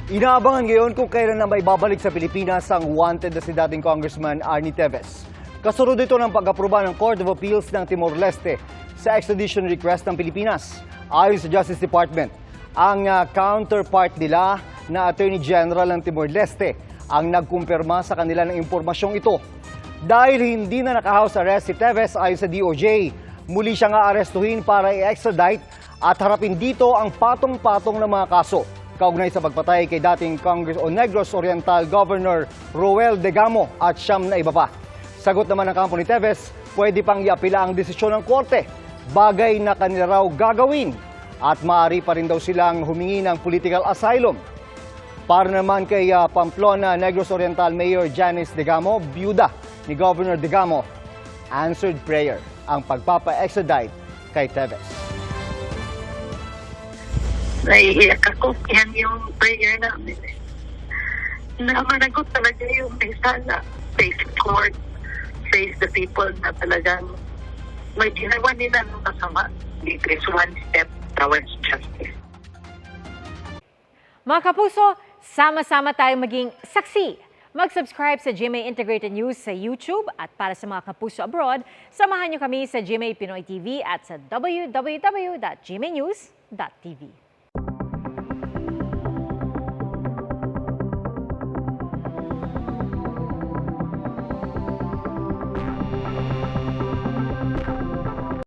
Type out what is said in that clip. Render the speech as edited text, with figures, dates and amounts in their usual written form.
Inaabangan ngayon kung kailan na may babalik sa Pilipinas ang wanted na si dating Congressman Arnie Teves. Kasunod ito ng pag-aproba ng Court of Appeals ng Timor-Leste sa extradition request ng Pilipinas. Ayon sa Justice Department, ang counterpart nila na Attorney General ng Timor-Leste ang nagkumpirma sa kanila ng impormasyong ito. Dahil hindi na naka-house arrest si Teves ayon sa DOJ, muli siya nga arestuhin para i-extradite at harapin dito ang patong-patong na mga kaso kaugnay sa pagpatay kay dating Negros Oriental Governor Roel Degamo at siyam na iba pa. Sagot naman ng kampo ni Teves, pwede pang iapila ang desisyon ng korte, bagay na kanila raw gagawin at maaari pa rin daw silang humingi ng political asylum. Para naman kay Pamplona Negros Oriental Mayor Janice Degamo, byuda ni Governor Degamo, answered prayer ang pagpapa-extradite kay Teves. Naiiyak ako. Yan yung prayer namin. Na managot talaga yung may sana. Face the court, face the people na talagang may ginawa nila ng kasama. It is one step towards justice. Mga kapuso, sama-sama tayong maging saksi. Mag-subscribe sa GMA Integrated News sa YouTube at para sa mga kapuso abroad, samahan niyo kami sa GMA Pinoy TV at sa www.gmanews.tv.